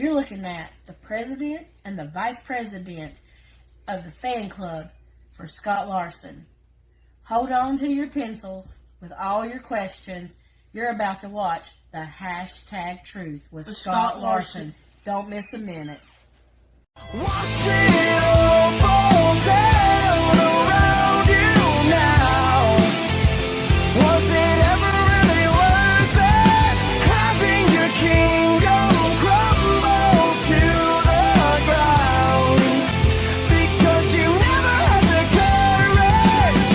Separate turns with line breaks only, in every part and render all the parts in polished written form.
You're looking at the president and the vice president of the fan club for Scott Larson. Hold on to your pencils with all your questions. You're about to watch the Hashtag Truth with Scott Larson. Don't miss a minute.
Watch it all fall down around you now. Was it ever really worth it? Having your kingdom crumble to the ground because you never had the courage.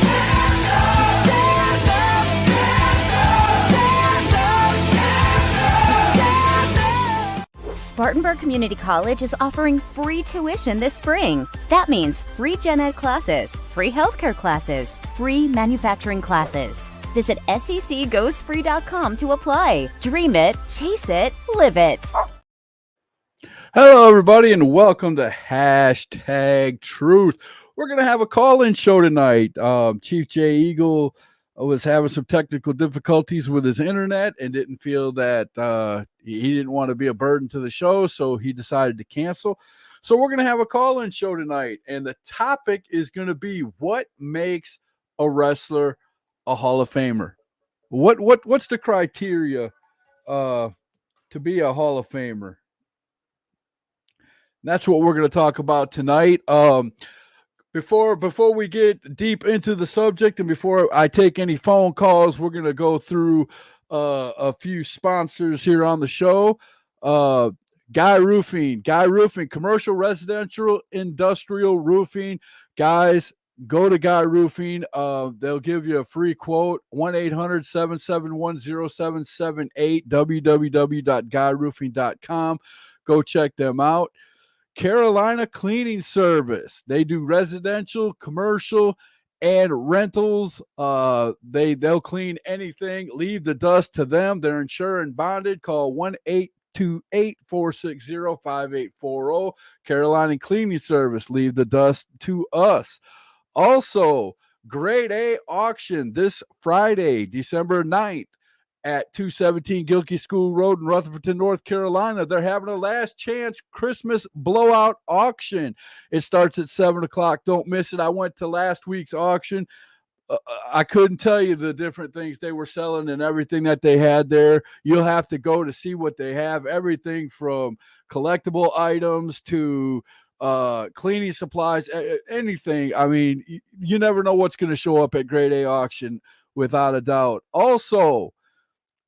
Stand up, stand up, stand up, stand up, stand up, stand up.
Spartanburg Community College is offering free tuition this spring. That means free gen ed classes, free healthcare classes, free manufacturing classes. Visit secgoesfree.com to apply. Dream it, chase it, live it.
Hello, everybody, and welcome to Hashtag Truth. We're going to have a call-in show tonight. Chief Jay Eagle was having some technical difficulties with his internet and didn't feel that he didn't want to be a burden to the show, so he decided to cancel. So we're going to have a call-in show tonight, and the topic is going to be what makes a wrestler a Hall of Famer. What's the criteria to be a Hall of Famer? That's what we're going to talk about tonight. Before we get deep into the subject and before I take any phone calls, we're going to go through a few sponsors here on the show. Guy Roofing, commercial, residential, industrial roofing. Guys, go to Guy Roofing. They'll give you a free quote, 1-800-771-0778, www.guyroofing.com. Go check them out. Carolina Cleaning Service. They do residential, commercial, and rentals. They'll clean anything. Leave the dust to them. They're insured and bonded. Call 1-828-460-5840. Carolina Cleaning Service. Leave the dust to us. Also, Grade A Auction this Friday, December 9th. At 217 Gilkey School Road in Rutherford, North Carolina. They're having a last chance Christmas blowout auction. It starts at 7 o'clock. Don't miss it. I went to last week's auction. I couldn't tell you the different things they were selling and everything that they had there. You'll have to go to see what they have. Everything from collectible items to cleaning supplies, anything. I mean, you never know what's going to show up at Grade A Auction without a doubt. Also,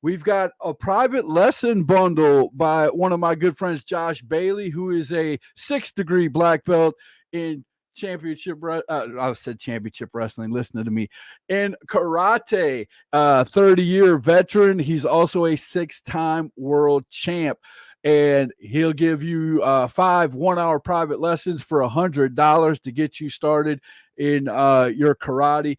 we've got a private lesson bundle by one of my good friends, Josh Bailey, who is a 6th-degree black belt in championship wrestling, listen to me, in karate, 30-year veteran. He's also a 6-time world champ, and he'll give you 5 one-hour private lessons for $100 to get you started in your karate.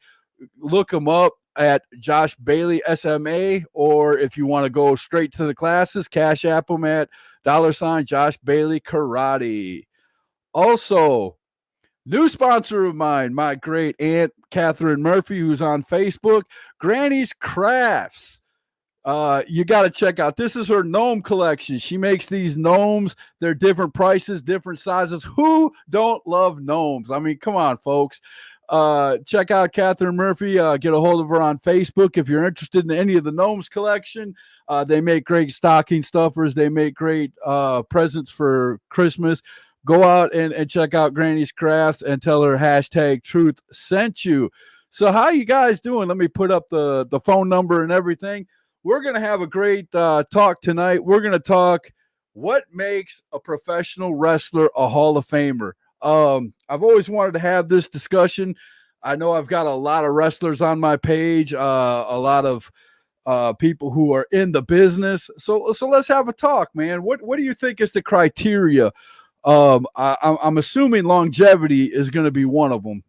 Look him up at Josh Bailey SMA, or if you want to go straight to the classes, Cash App him at $ Josh Bailey Karate. Also, new sponsor of mine, my great aunt Catherine Murphy, who's on Facebook, Granny's Crafts. You got to check out. This is her gnome collection. She makes these gnomes. They're different prices, different sizes. Who don't love gnomes? I mean, come on, folks. Check out Catherine Murphy. Get a hold of her on Facebook if you're interested in any of the gnomes collection. They make great stocking stuffers. They make great presents for Christmas. Go out and check out Granny's Crafts and tell her Hashtag Truth sent you. So how you guys doing? Let me put up the phone number and everything. We're going to have a great talk tonight. We're going to talk what makes a professional wrestler a Hall of Famer. I've always wanted to have this discussion. I know I've got a lot of wrestlers on my page, a lot of people who are in the business. So let's have a talk, man. What do you think is the criteria? I'm assuming longevity is going to be one of them.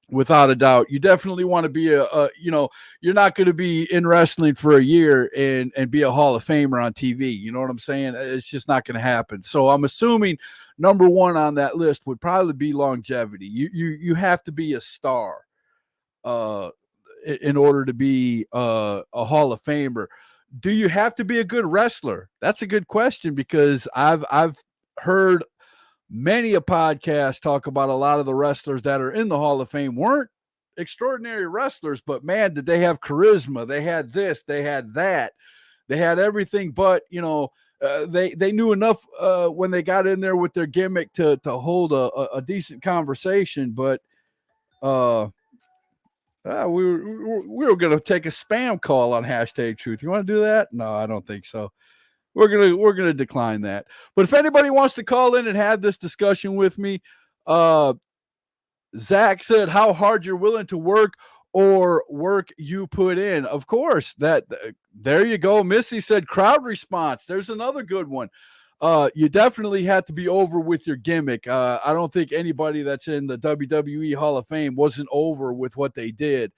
Without a doubt. You definitely want to be you're not going to be in wrestling for a year and be a Hall of Famer on TV. You know what I'm saying? It's just not going to happen. So I'm assuming number one on that list would probably be longevity. You have to be a star in order to be a Hall of Famer. do you have to be a good wrestler? That's a good question, because I've heard many a podcast talk about a lot of the wrestlers that are in the Hall of Fame weren't extraordinary wrestlers, but man, did they have charisma. They had this, they had that, they had everything, but they knew enough when they got in there with their gimmick to hold a decent conversation. But we were going to take a spam call on hashtag truth. You want to do that? No, I don't think so. We're gonna decline that. But if anybody wants to call in and have this discussion with me, Zach said how hard you're willing to work or work you put in. Of course, there you go. Missy said crowd response. There's another good one. You definitely had to be over with your gimmick. I don't think anybody that's in the WWE Hall of Fame wasn't over with what they did.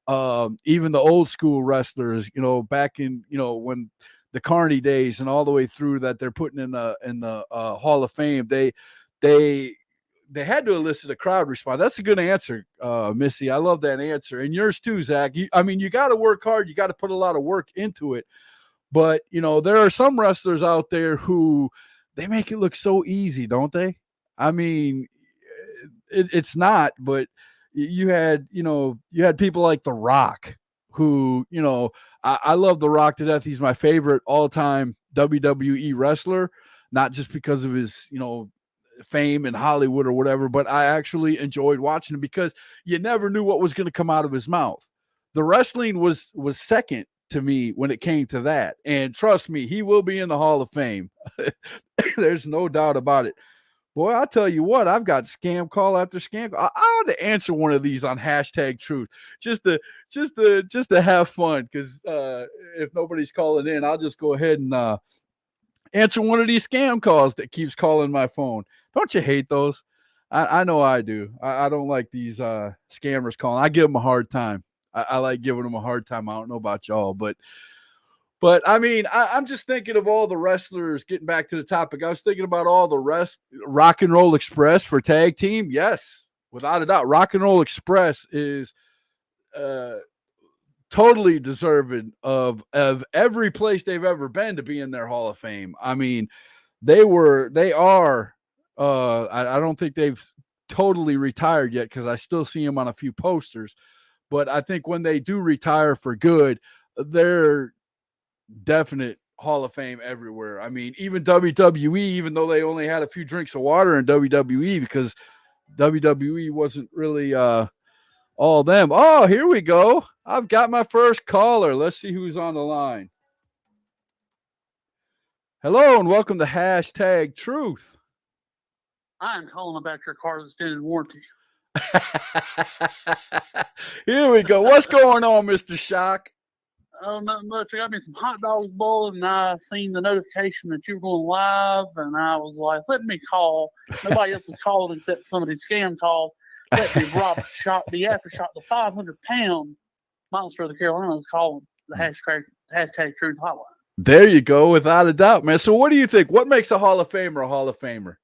Even the old school wrestlers, back in, when the Carney days and all the way through that they're putting in the Hall of Fame, they had to elicit a crowd response. That's a good answer, Missy. I love that answer. And yours too, Zach. You got to work hard. You got to put a lot of work into it. But, there are some wrestlers out there who they make it look so easy, don't they? I mean, it's not, but you had people like The Rock who, I love The Rock to death. He's my favorite all-time WWE wrestler, not just because of his, fame in Hollywood or whatever, but I actually enjoyed watching him because you never knew what was going to come out of his mouth. The wrestling was second to me when it came to that. And trust me, he will be in the Hall of Fame. There's no doubt about it. Boy, I'll tell you what, I've got scam call after scam call. I ought to answer one of these on hashtag truth just to have fun. Because if nobody's calling in, I'll just go ahead and answer one of these scam calls that keeps calling my phone. Don't you hate those? I know I do. I don't like these scammers calling. I give them a hard time. I like giving them a hard time. I don't know about y'all, but I mean, I'm just thinking of all the wrestlers. Getting back to the topic, I was thinking about all the Rock and Roll Express for tag team. Yes, without a doubt, Rock and Roll Express is totally deserving of every place they've ever been to be in their Hall of Fame. I mean, they are. I don't think they've totally retired yet because I still see them on a few posters. But I think when they do retire for good, they're definite Hall of Fame everywhere. I mean, even WWE, even though they only had a few drinks of water in WWE because WWE wasn't really all them. Oh, here we go. I've got my first caller. Let's see who's on the line. Hello and welcome to hashtag truth.
I'm calling about your car's extended warranty.
Here we go. What's going on, Mr. Shock?
Oh, not much. I got me some hot dogs boiling, and I seen the notification that you were going live, and I was like, let me call. Nobody else is calling except some of these scam calls. Let me rob the aftershock, the 500-pound monster of the Carolinas calling the hashtag truth hotline.
There you go, without a doubt, man. So what do you think? What makes a Hall of Famer a Hall of Famer?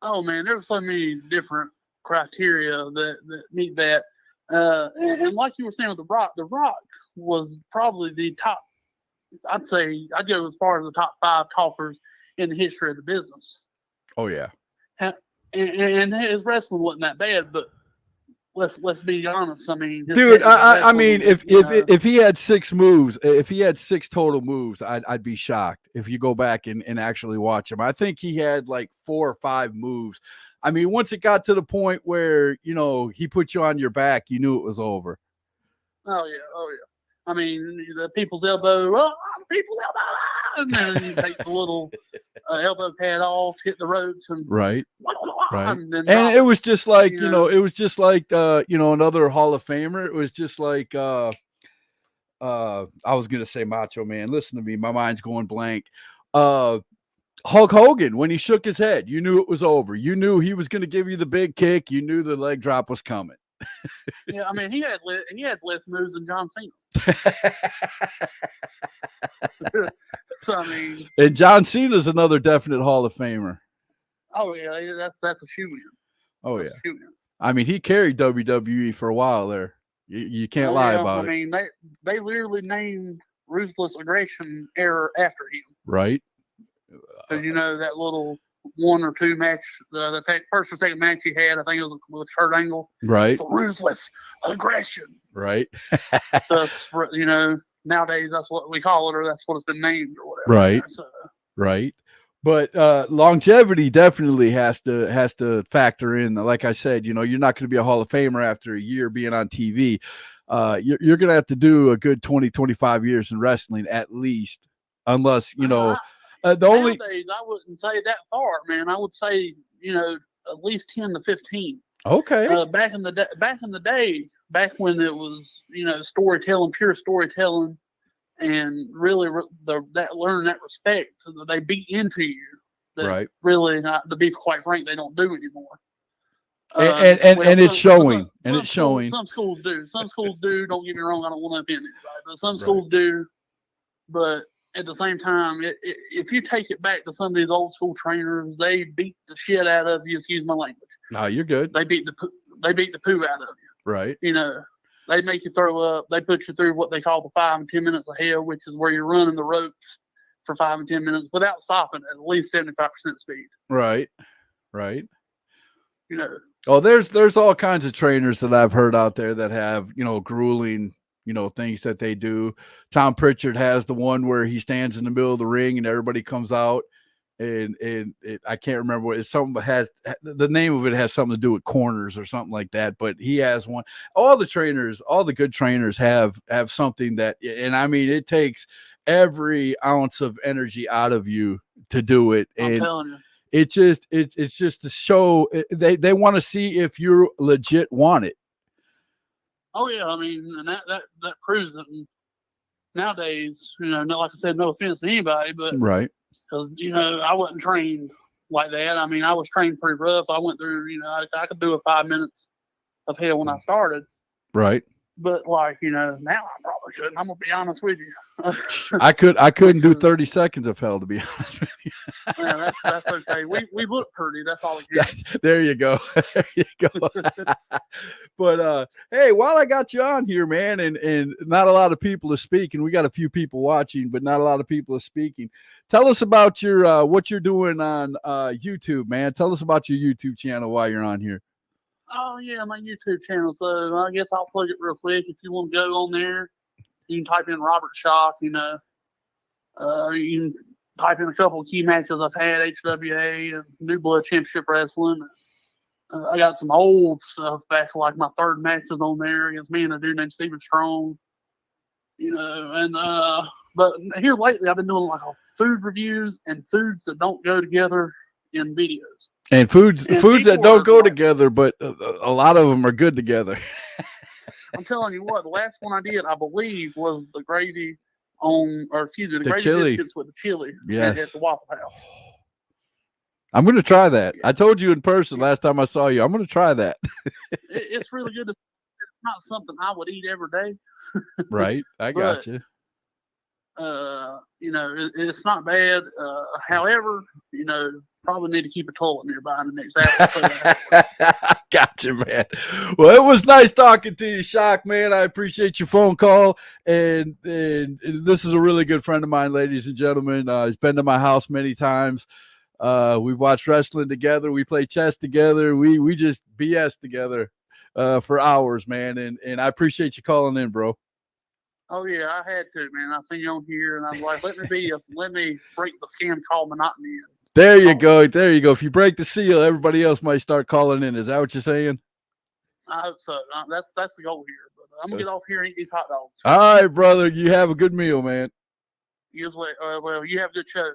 Oh, man, there's so many different criteria that meet that. And like you were saying with The Rock was probably the top, I'd go as far as the top 5 talkers in the history of the business.
Oh, yeah.
And his wrestling wasn't that bad, but let's be honest. I mean,
dude, I mean, if he had 6 moves, if he had 6 total moves, I'd be shocked if you go back and actually watch him. I think he had like 4 or 5 moves. I mean, once it got to the point where, he put you on your back, you knew it was over.
Oh, yeah. I mean, the people's elbow, people's elbow, and then you take the little elbow pad off, hit the ropes, and
right.
And
it was just like, it was just like, another Hall of Famer. It was just like, I was going to say Macho Man. Listen to me. My mind's going blank. Hulk Hogan, when he shook his head, you knew it was over. You knew he was going to give you the big kick. You knew the leg drop was coming.
Yeah, I mean, he had less moves than John Cena. So I mean,
and John Cena's another definite Hall of Famer.
Oh yeah, that's a shoe-in.
Oh yeah. I mean, he carried WWE for a while there. You can't lie about it.
I mean, they literally named ruthless aggression era after him.
Right.
Because that little 1 or 2 match, the first or second match he had, I think it was with Kurt Angle.
Right.
It's a ruthless aggression.
Right.
Thus, nowadays that's what we call it, or that's what it's been named, or whatever.
Right.
So,
right. But longevity definitely has to factor in. Like I said, you're not going to be a Hall of Famer after a year being on TV. You're going to have to do a good 20, 25 years in wrestling at least, unless, the only.
Nowadays, I wouldn't say that far, man. I would say, at least 10 to 15.
Okay.
Back in the day, back when it was, storytelling, pure storytelling, and really learn that respect, they beat into you. That
right.
Really, not to be quite frank, they don't do anymore.
And it's showing. It's showing.
Some schools do. Some schools do. Don't get me wrong. I don't want to offend anybody, but some schools do. But at the same time, if you take it back to some of these old school trainers, they beat the shit out of you. Excuse my language.
No, you're good.
They beat the poo out of you.
Right.
They make you throw up. They put you through what they call the 5 and 10 minutes of hell, which is where you're running the ropes for 5 and 10 minutes without stopping at least 75% speed.
Right. Right.
Oh,
there's all kinds of trainers that I've heard out there that have, grueling, things that they do. Tom Pritchard has the one where he stands in the middle of the ring and everybody comes out. And I can't remember what it's something, but has the name of it has something to do with corners or something like that. But he has one. All the good trainers have something that, and I mean, it takes every ounce of energy out of you to do it.
I'm
and
telling you.
it's just to show they want to see if you legit want it.
Oh yeah, I mean, and that proves it. And nowadays, not like I said, no offense to anybody, but
right.
Because, I wasn't trained like that. I mean, I was trained pretty rough. I went through, I could do a 5 minutes of hell when I started.
Right.
But now I probably couldn't. I'm going to be honest with you.
I couldn't do 30 seconds of hell, to be honest with you.
Yeah, that's okay. We look pretty. That's all it is.
There you go. There you go. But hey, while I got you on here, man, and not a lot of people are speaking. We got a few people watching, but not a lot of people are speaking. Tell us about your what you're doing on YouTube, man. Tell us about your YouTube channel while you're on here.
Oh yeah, my YouTube channel. So I guess I'll plug it real quick. If you want to go on there, you can type in Robert Shock. You can type in a couple of key matches I've had, HWA, and New Blood Championship Wrestling. I got some old stuff back, like my third matches on there against me and a dude named Steven Strong. But here lately I've been doing like food reviews and foods that don't go together in videos.
And foods that don't go together, but a lot of them are good together.
I'm telling you what, the last one I did, I believe, was the gravy the gravy
chili
biscuits with the chili
yes.
at the Waffle House.
I'm going to try that. I told you in person last time I saw you. I'm going to try that.
It's really good. It's not something I would eat every day.
Right. I got you.
It's not bad. However, probably need to keep a toilet nearby in the next hour.
Gotcha, man. Well, it was nice talking to you, Shock, man. I appreciate your phone call. And this is a really good friend of mine, ladies and gentlemen. He's been to my house many times. We've watched wrestling together. We play chess together. We just BS together for hours, man. And I appreciate you calling in, bro.
Oh yeah, I had to, man. I seen you on here, and I was like, let me break the scam call monotony.
There you go. There you go. If you break the seal, everybody else might start calling in. Is that what you're saying?
I hope so. That's the goal here. But I'm gonna get off here and eat these hot dogs.
All right, brother. You have a good meal, man.
You as well. Well, you have a good show.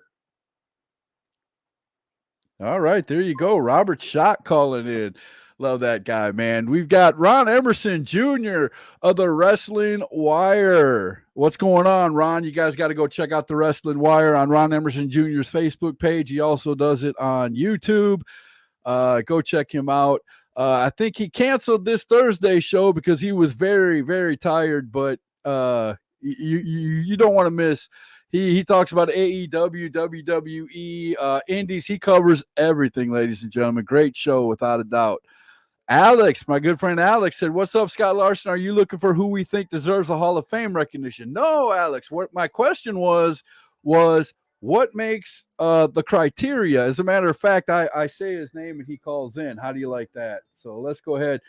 All right, there you go. Robert Shock calling in. Love that guy, man. We've got Ron Emerson Jr. of the Wrestling Wire. What's going on, Ron? You guys got to go check out the Wrestling Wire on Ron Emerson Jr.'s Facebook page. He also does it on YouTube. Go check him out. I think he canceled this Thursday show because he was very, very tired, but you don't want to miss. He talks about AEW, WWE, Indies. He covers everything, ladies and gentlemen. Great show, without a doubt. Alex, my good friend Alex said, "What's up, Scott Larson? Are you looking for who we think deserves a Hall of Fame recognition?" No, Alex. What my question was what makes the criteria? As a matter of fact, I say his name and he calls in. How do you like that? So let's go ahead.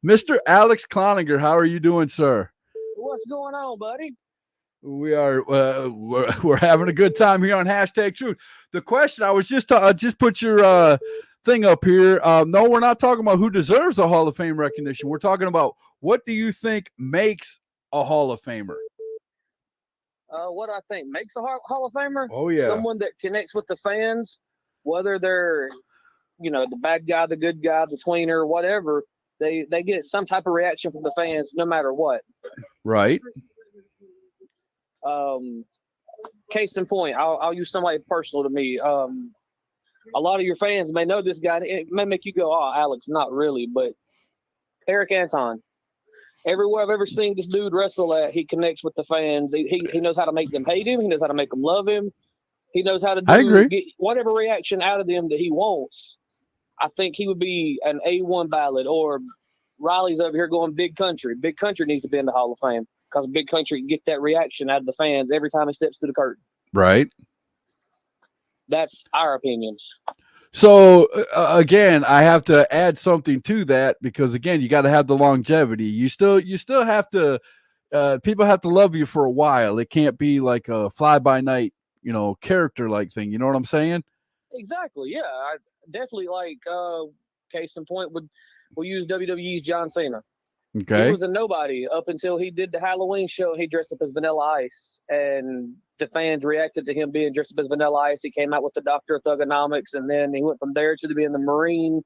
Mr. Alex Cloninger, how are you doing, sir?
What's going on, buddy?
We are we're having a good time here on Hashtag Truth. The question I was just put your thing up here. No, we're not talking about who deserves a Hall of Fame recognition. We're talking about what do you think makes a Hall of Famer?
What I think makes a Hall of Famer?
Oh yeah,
someone that connects with the fans, whether they're, the bad guy, the good guy, the tweener, whatever. They get some type of reaction from the fans, no matter what.
Right.
Case in point, I'll use somebody personal to me. A lot of your fans may know this guy. It may make you go, "Oh, Alex, not really," but Eric Anton. Everywhere I've ever seen this dude wrestle at, he connects with the fans. He knows how to make them hate him. He knows how to make them love him. He knows how to get whatever reaction out of them that he wants. I think he would be an A1 ballot. Or Riley's over here going Big Country. Big Country needs to be in the Hall of Fame because Big Country can get that reaction out of the fans every time he steps through the curtain.
Right.
That's our opinions.
So again, I have to add something to that because again, you got to have the longevity. You still have to. People have to love you for a while. It can't be like a fly by night, character like thing. You know what I'm saying?
Exactly. Yeah, I definitely like. Case in point, we'll use WWE's John Cena.
Okay.
He was a nobody up until he did the Halloween show. He dressed up as Vanilla Ice, and the fans reacted to him being dressed up as Vanilla Ice. He came out with the Doctor of Thugonomics, and then he went from there to being the Marine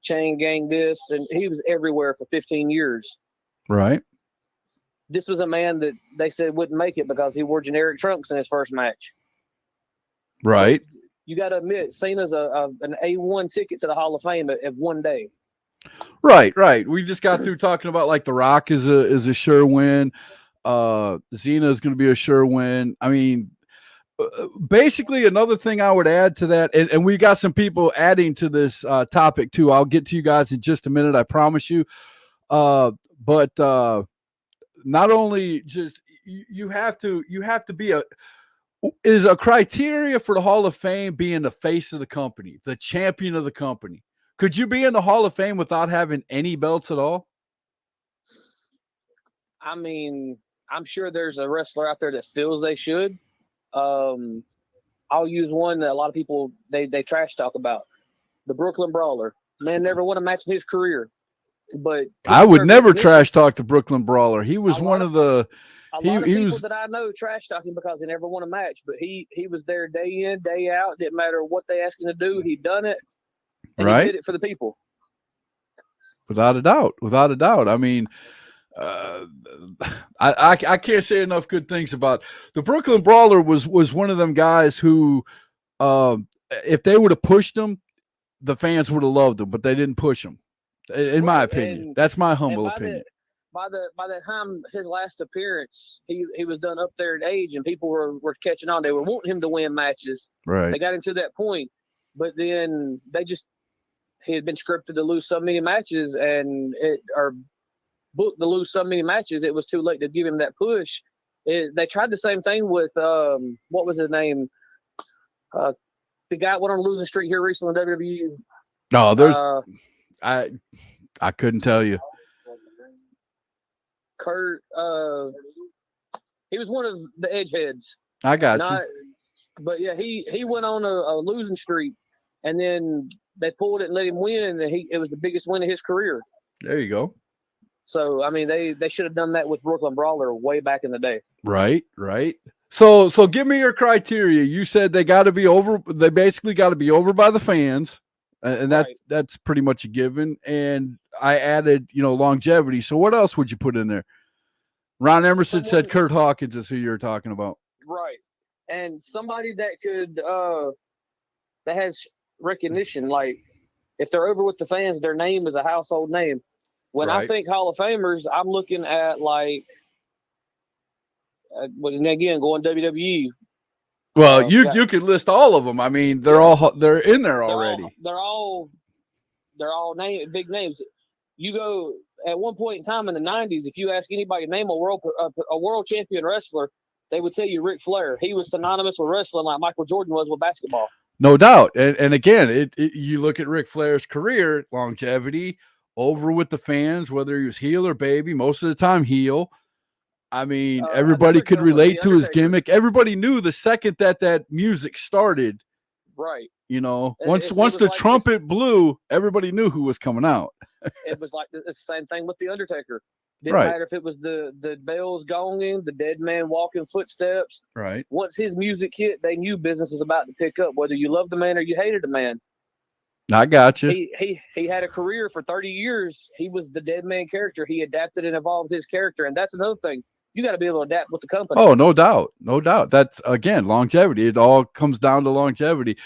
Chain Gang this, and he was everywhere for 15 years.
Right.
This was a man that they said wouldn't make it because he wore generic trunks in his first match.
Right.
You got to admit, Cena's an A1 ticket to the Hall of Fame at one day.
Right. We just got through talking about like The Rock is a sure win. Xena is going to be a sure win. I mean, basically another thing I would add to that, and we got some people adding to this topic too. I'll get to you guys in just a minute, I promise you. But not only just you have to be is a criteria for the Hall of Fame being the face of the company, the champion of the company. Could you be in the Hall of Fame without having any belts at all?
I mean, I'm sure there's a wrestler out there that feels they should. I'll use one that a lot of people they trash talk about. The Brooklyn Brawler. Man never won a match in his career. But
I would never trash talk the Brooklyn Brawler. He was one of the
people that I know trash talking because he never won a match, but he was there day in, day out. Didn't matter what they asked him to do, he done it. And he did it for the people.
Without a doubt. I mean, I can't say enough good things about the Brooklyn Brawler. Was one of them guys who, if they would have pushed him, the fans would have loved him, but they didn't push him. In my opinion, that's my humble opinion.
By the time his last appearance, he was done up there in age, and people were catching on. They were wanting him to win matches.
Right.
They got him to that point, but then he had been scripted to lose so many matches or booked to lose so many matches. It was too late to give him that push. They tried the same thing with what was his name? The guy went on a losing streak here recently in WWE.
No, there's I couldn't tell you.
Kurt, he was one of the Edgeheads.
I got you.
But yeah, he went on a losing streak, and then they pulled it and let him win, and it was the biggest win of his career.
There you go.
So I mean, they should have done that with Brooklyn Brawler way back in the day.
Right. So give me your criteria. You said they got to be over. They basically got to be over by the fans, and that's pretty much a given. And I added, longevity. So what else would you put in there? Ron Emerson said Kurt Hawkins is who you're talking about.
Right. And somebody that could that has recognition, like if they're over with the fans, their name is a household name. When I think Hall of Famers, I'm looking at like, again, going WWE.
Well, you could list all of them. I mean, they're in there already.
They're all big names. You go at one point in time in the '90s. If you ask anybody to name a world champion wrestler, they would tell you Ric Flair. He was synonymous with wrestling, like Michael Jordan was with basketball.
No doubt. And again, you look at Ric Flair's career, longevity, over with the fans, whether he was heel or baby, most of the time heel. I mean, everybody could relate to his gimmick. Everybody knew the second that music started.
Right.
You know, once the like trumpet blew, everybody knew who was coming out.
It was like it's the same thing with the Undertaker. Didn't matter if it was the bells gonging, the dead man walking footsteps.
Right.
Once his music hit, they knew business was about to pick up, whether you loved the man or you hated the man.
I got you.
He had a career for 30 years. He was the dead man character. He adapted and evolved his character, and that's another thing. You got to be able to adapt with the company.
Oh, no doubt. No doubt. That's, again, longevity. It all comes down to longevity.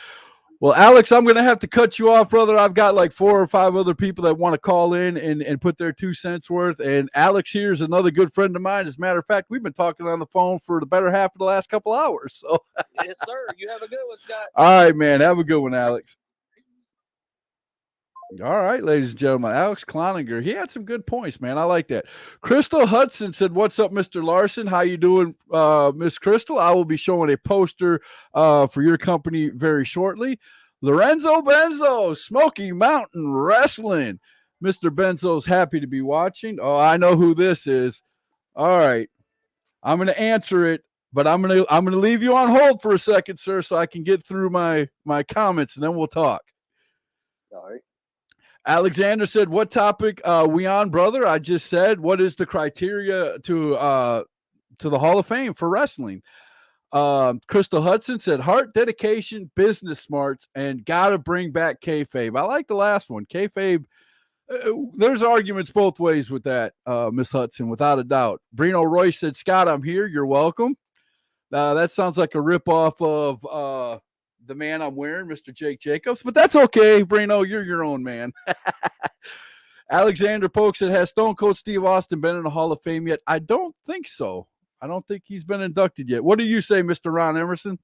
Well, Alex, I'm going to have to cut you off, brother. I've got like 4 or 5 other people that want to call in and put their 2 cents worth. And Alex here is another good friend of mine. As a matter of fact, we've been talking on the phone for the better half of the last couple hours. So,
yes, sir. You have a good one, Scott.
All right, man. Have a good one, Alex. All right, ladies and gentlemen, Alex Cloninger, he had some good points, man. I like that. Crystal Hudson said, "What's up, Mr. Larson? How you doing, Miss Crystal? I will be showing a poster for your company very shortly." Lorenzo Benzo, Smoky Mountain Wrestling. Mr. Benzo's happy to be watching. Oh, I know who this is. All right, I'm going to answer it, but I'm going to leave you on hold for a second, sir, so I can get through my comments, and then we'll talk.
All right.
Alexander said, "What topic we on, brother?" I just said, "What is the criteria to the Hall of Fame for wrestling?" Crystal Hudson said, "Heart, dedication, business smarts, and gotta bring back kayfabe." I like the last one. Kayfabe. There's arguments both ways with that, Miss Hudson, without a doubt. Brino Royce said, "Scott, I'm here. You're welcome." That sounds like a ripoff of the man I'm wearing, Mr. Jake Jacobs, but that's okay, Brino. You're your own man. Alexander Polk said, "Has Stone Cold Steve Austin been in the Hall of Fame yet?" I don't think so. I don't think he's been inducted yet. What do you say, Mr. Ron Emerson?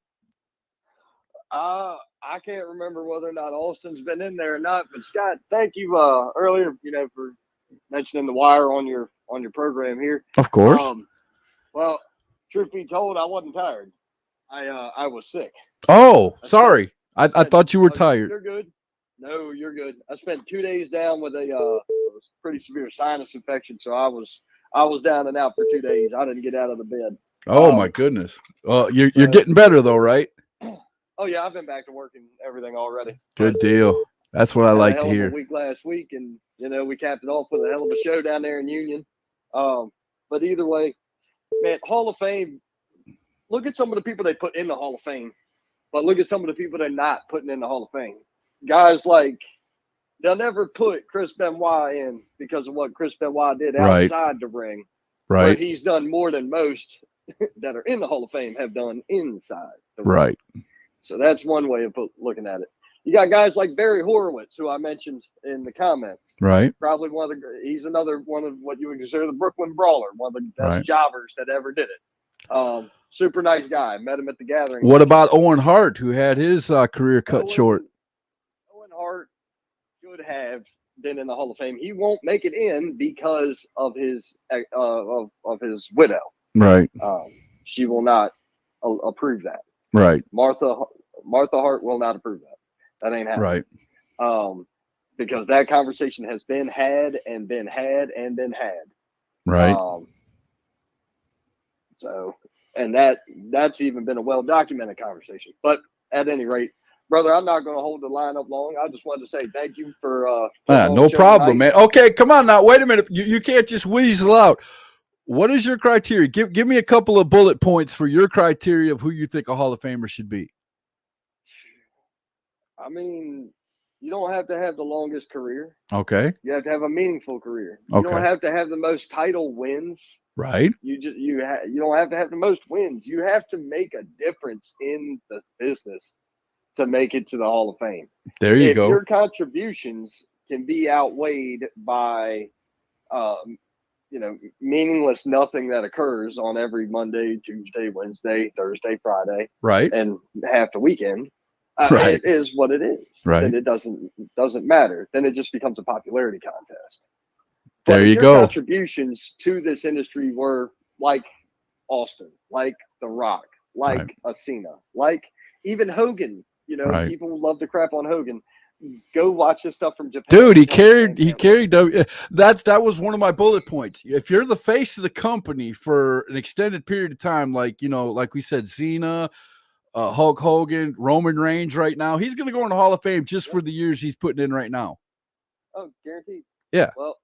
I can't remember whether or not Austin's been in there or not, but Scott, thank you earlier, for mentioning the wire on your program here.
Of course.
Well, truth be told, I wasn't tired. I was sick.
Oh, sorry. I thought you were tired.
You're good. No, you're good. I spent 2 days down with a pretty severe sinus infection, so I was down and out for 2 days. I didn't get out of the bed.
Oh my goodness. Well, you're getting better though, right?
Oh yeah, I've been back to work and everything already.
Good deal. That's what I like to hear.
A week last week, and we capped it off with a hell of a show down there in Union. But either way, man, Hall of Fame. Look at some of the people they put in the Hall of Fame, but look at some of the people they're not putting in the Hall of Fame. Guys like, they'll never put Chris Benoit in because of what Chris Benoit did outside the ring.
Right.
But he's done more than most that are in the Hall of Fame have done inside the ring.
Right.
So that's one way of looking at it. You got guys like Barry Horowitz, who I mentioned in the comments.
Right.
Probably he's another one of what you would consider the Brooklyn Brawler, one of the best jobbers that ever did it. Super nice guy. Met him at the gathering.
What about Owen Hart, who had his career cut short?
Owen Hart should have been in the Hall of Fame. He won't make it in because of his of his widow.
Right.
She will not approve that.
Right.
Martha Hart will not approve that. That ain't happening.
Right.
Because that conversation has been had and been had and been had.
Right.
So, and that's even been a well-documented conversation. But at any rate, brother, I'm not going to hold the line up long. I just wanted to say thank you for
no problem, man. Okay, come on now. Wait a minute. You can't just weasel out. What is your criteria? Give me a couple of bullet points for your criteria of who you think a Hall of Famer should be.
I mean, you don't have to have the longest career.
Okay.
You have to have a meaningful career. You don't have to have the most title wins.
Right.
You don't have to have the most wins. You have to make a difference in the business to make it to the Hall of Fame.
There you go.
Your contributions can be outweighed by meaningless nothing that occurs on every Monday, Tuesday, Wednesday, Thursday, Friday,
right,
and half the weekend.
Right.
It is what it is.
Right.
Then it doesn't matter. Then it just becomes a popularity contest. But
There you
your
go.
contributions to this industry were like Austin, like The Rock, like a Cena, like even Hogan. You know,
Right.
people love to crap on Hogan. Go watch this stuff from Japan.
Dude, he
It's like, man,
carried that was one of my bullet points. If you're the face of the company for an extended period of time, like, you know, like we said, Cena, Hulk Hogan, Roman Reigns right now, he's going to go in the Hall of Fame just for the years he's putting in right now.
Oh, guaranteed.
Yeah.
Well,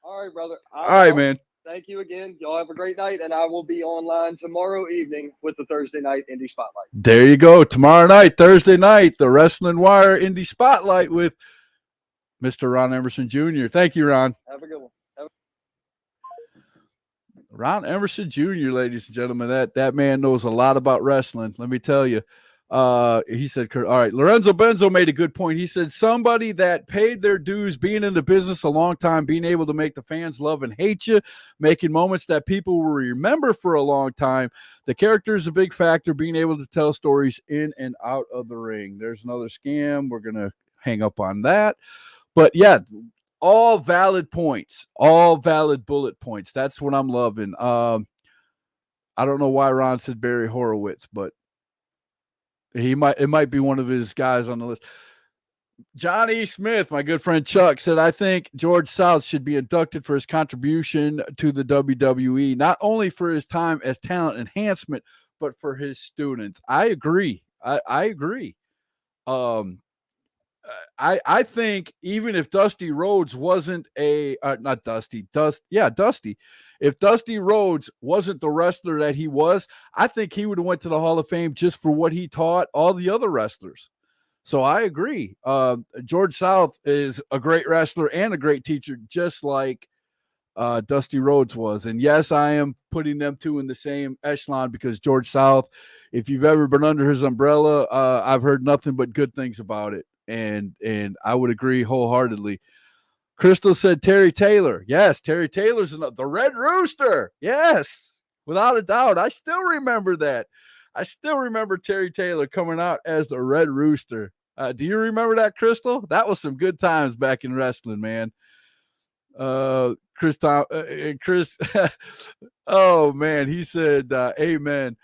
all right, brother.
All right, man.
Thank you again. Y'all have a great night, and I will be online tomorrow evening with the Thursday Night Indie Spotlight.
There you go. Tomorrow night, Thursday night, the Wrestling Wire Indie Spotlight with Mr. Ron Emerson Jr. Thank you, Ron.
Have a good one.
Ron Emerson Jr., ladies and gentlemen, that man knows a lot about wrestling. Let me tell you. He said, all right, Lorenzo Benzo made a good point. He said, somebody that paid their dues, being in the business a long time, being able to make the fans love and hate you, making moments that people will remember for a long time. The character is a big factor, being able to tell stories in and out of the ring. There's another scam. We're going to hang up on that. But yeah, all valid points, all valid bullet points. That's what I'm loving. I don't know why Ron said Barry Horowitz, but it might be one of his guys on the list. John E. Smith, my good friend Chuck, said, I think George South should be inducted for his contribution to the WWE, not only for his time as talent enhancement, but for his students. I agree. I agree. I think even if Dusty Rhodes wasn't Dusty. If Dusty Rhodes wasn't the wrestler that he was, I think he would have went to the Hall of Fame just for what he taught all the other wrestlers. So I agree. George South is a great wrestler and a great teacher, just like Dusty Rhodes was. And yes, I am putting them two in the same echelon because George South, if you've ever been under his umbrella, I've heard nothing but good things about it. And I would agree wholeheartedly. Crystal said Terry Taylor. Yes, Terry Taylor's the Red Rooster. Yes, without a doubt. I still remember that. I still remember Terry Taylor coming out as the Red Rooster. Do you remember that, Crystal? That was some good times back in wrestling, man. Chris, oh, man, he said, amen.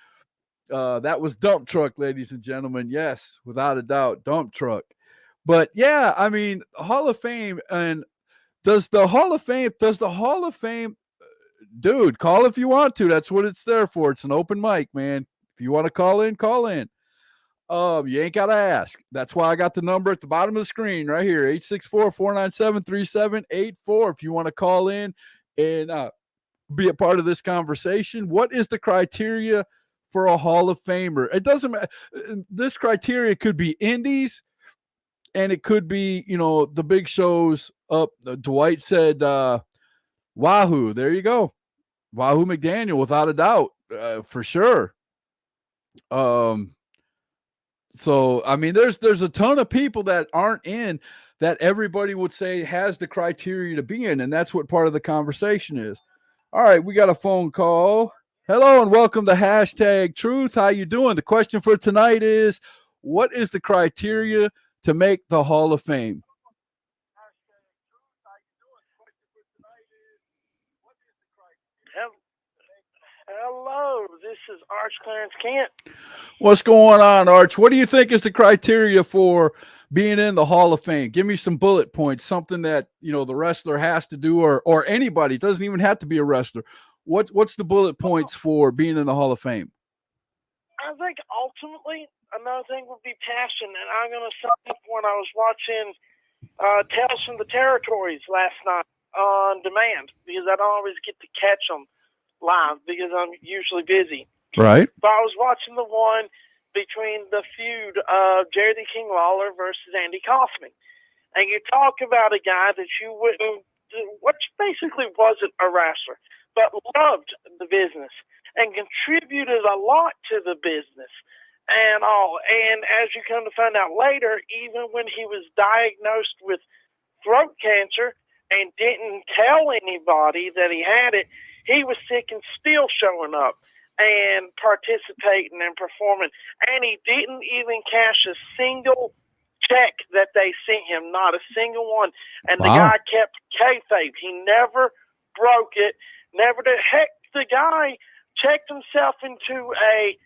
That was Dump Truck, ladies and gentlemen. Yes, without a doubt, Dump Truck. But yeah, I mean, Hall of Fame, and does the Hall of Fame, dude, call if you want to. That's what it's there for. It's an open mic, man. If you want to call in, call in. You ain't got to ask. That's why I got the number at the bottom of the screen right here, 864-497-3784. If you want to call in and be a part of this conversation, what is the criteria for a Hall of Famer? It doesn't matter. This criteria could be indies, and it could be, you know, the big shows up. Dwight said, Wahoo. There you go. Wahoo McDaniel, without a doubt, for sure. So, I mean, there's a ton of people that aren't in that everybody would say has the criteria to be in, and that's what part of the conversation is. All right, we got a phone call. Hello and welcome to Hashtag Truth. How you doing? The question for tonight is, what is the criteria to make the Hall of Fame?
Hello, this is Arch Clarence Kent.
What's going on, Arch? What do you think is the criteria for being in the Hall of Fame? Give me some bullet points, something that, you know, the wrestler has to do, or anybody. It doesn't even have to be a wrestler. What's the bullet points for being in the Hall of Fame?
I think ultimately another thing would be passion, and I'm going to sum up when I was watching Tales from the Territories last night on demand, because I don't always get to catch them live because I'm usually busy.
Right.
But I was watching the one between the feud of Jerry the King Lawler versus Andy Kaufman. And you talk about a guy that you wouldn't, which basically wasn't a wrestler, but loved the business and contributed a lot to the business and all. And as you come to find out later, even when he was diagnosed with throat cancer and didn't tell anybody that he had it, he was sick and still showing up and participating and performing. And he didn't even cash a single check that they sent him, not a single one. And the
Wow.
guy kept kayfabe. He never broke it, never did. Heck, the guy checked himself into a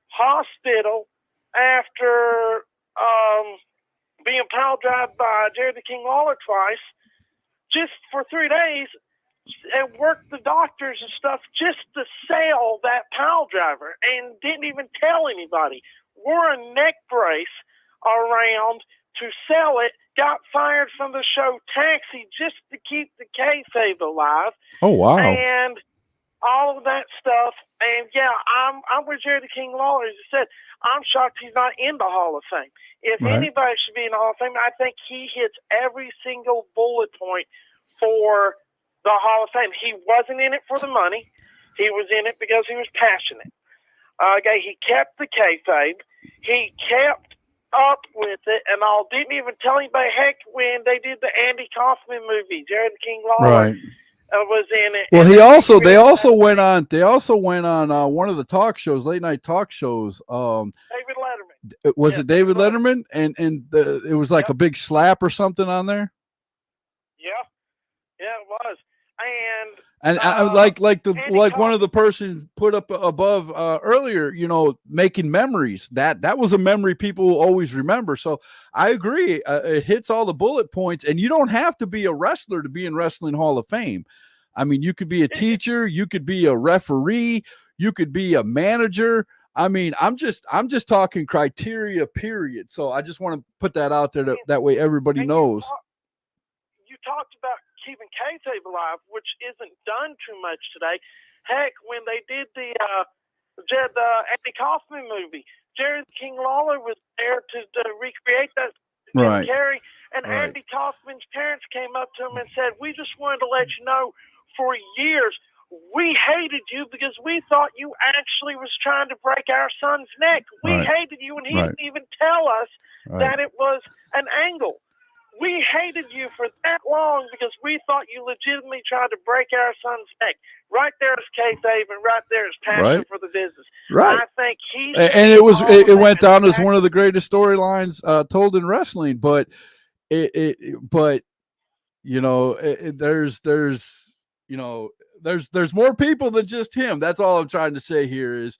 hospital after being pile drived by Jerry the King Lawler twice, just for 3 days, and worked the doctors and stuff just to sell that pile driver, and didn't even tell anybody. Wore a neck brace around to sell it, got fired from the show Taxi just to keep the kayfabe alive,
Oh, wow.
and all of that stuff. And yeah, I'm with Jerry the King Lawler. As I said, I'm shocked he's not in the Hall of Fame. If
Right.
anybody should be in the Hall of Fame, I think he hits every single bullet point for the Hall of Fame. He wasn't in it for the money. He was in it because he was passionate. Okay, he kept the kayfabe. He kept up with it and all. Didn't even tell anybody. Heck, when they did the Andy Kaufman movie, Jerry the King Lawler
Right.
was in it.
Well,
And
they
then
also
created
went on. They also went on one of the talk shows, late night talk shows.
David Letterman.
Was
Yeah,
it David
David Letterman.
Letterman? And it was like
Yep.
a big slap or something on there.
Yeah, it was.
And like one of the persons put up above earlier, making memories. That was a memory people always remember. So I agree. It hits all the bullet points, and you don't have to be a wrestler to be in Wrestling Hall of Fame. I mean, you could be a teacher, you could be a referee, you could be a manager. I mean, I'm just talking criteria, period. So I just want to put that out there that way everybody
And
knows.
You talked about keeping kayfabe alive, which isn't done too much today. Heck, when they did the Andy Kaufman movie, Jerry the King Lawler was there to recreate that. Jim
Right.
Carrey and
Right.
Andy Kaufman's parents came up to him and said, "We just wanted to let you know, for years we hated you because we thought you actually was trying to break our son's neck. We
Right.
hated you, and he
Right.
didn't even tell us
Right.
that it was an angle. We hated you for that long because we thought you legitimately tried to break our son's neck." Right there is kayfabe, and right there is passion
Right.
for the business.
Right.
I think he's
And it went down as one of the greatest storylines told in wrestling, but there's more people than just him. That's all I'm trying to say here is,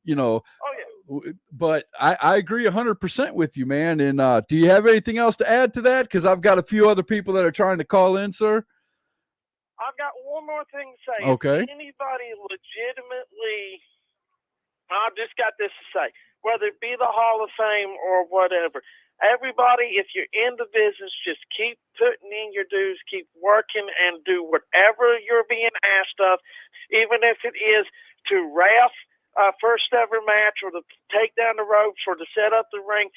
Oh yeah.
but I agree 100% with you, man. And do you have anything else to add to that? Because I've got a few other people that are trying to call in, sir.
I've got one more thing to say.
Okay.
If anybody legitimately, I've just got this to say, whether it be the Hall of Fame or whatever, everybody, if you're in the business, just keep putting in your dues, keep working, and do whatever you're being asked of, even if it is to ref first ever match, or to take down the ropes, or to set up the ring.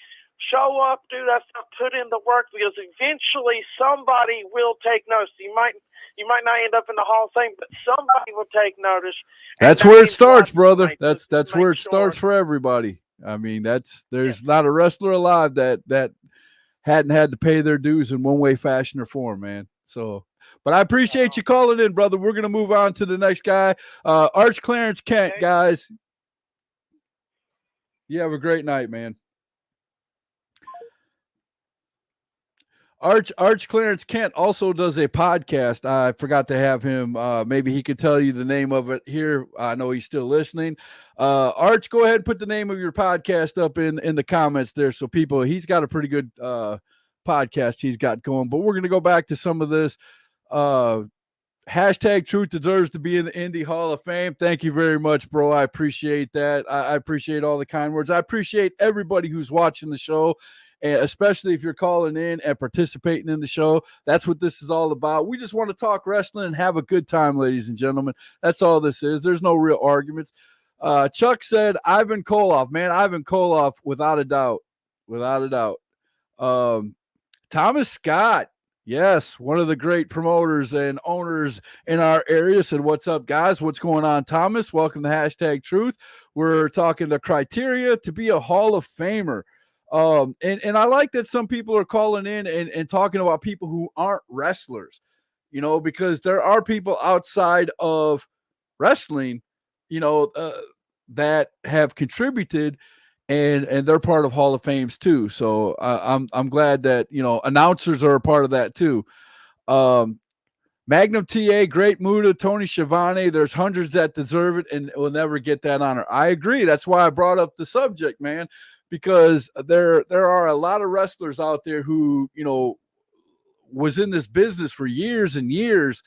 Show up, do that stuff, put in the work, because eventually somebody will take notice. You might not end up in the Hall of Fame, but somebody will take notice.
That's
And
where
that
it
means
starts,
lots
brother.
to
That's
make
where it
sure-
starts for everybody. I mean, there's not a wrestler alive that hadn't had to pay their dues in one way, fashion, or form, man. So, but I appreciate you calling in, brother. We're gonna move on to the next guy, Arch Clarence Kent,
Okay.
guys. You have a great night, man. Arch Clarence Kent also does a podcast. I forgot to have him. Maybe he could tell you the name of it here. I know he's still listening. Arch, go ahead and put the name of your podcast up in the comments there, so he's got a pretty good podcast he's got going. But we're going to go back to some of this. Hashtag Truth deserves to be in the Indie Hall of Fame. Thank you very much, bro. I appreciate that. I appreciate all the kind words. I appreciate everybody who's watching the show, and especially if you're calling in and participating in the show. That's what this is all about. We just want to talk wrestling and have a good time, ladies and gentlemen. That's all this is. There's no real arguments. Chuck said Ivan Koloff. Man, Ivan Koloff, without a doubt. Without a doubt. Thomas Scott. Yes, one of the great promoters and owners in our area said, "What's up, guys? What's going on, Thomas? Welcome to Hashtag Truth. We're talking the criteria to be a Hall of Famer." And I like that some people are calling in and talking about people who aren't wrestlers, because there are people outside of wrestling, that have contributed and they're part of Hall of Fames too. So I'm glad that, you know, announcers are a part of that too. Magnum TA, Great Muta, Tony Schiavone. There's hundreds that deserve it and will never get that honor. I agree. That's why I brought up the subject, man, because there are a lot of wrestlers out there who, you know, was in this business for years and years,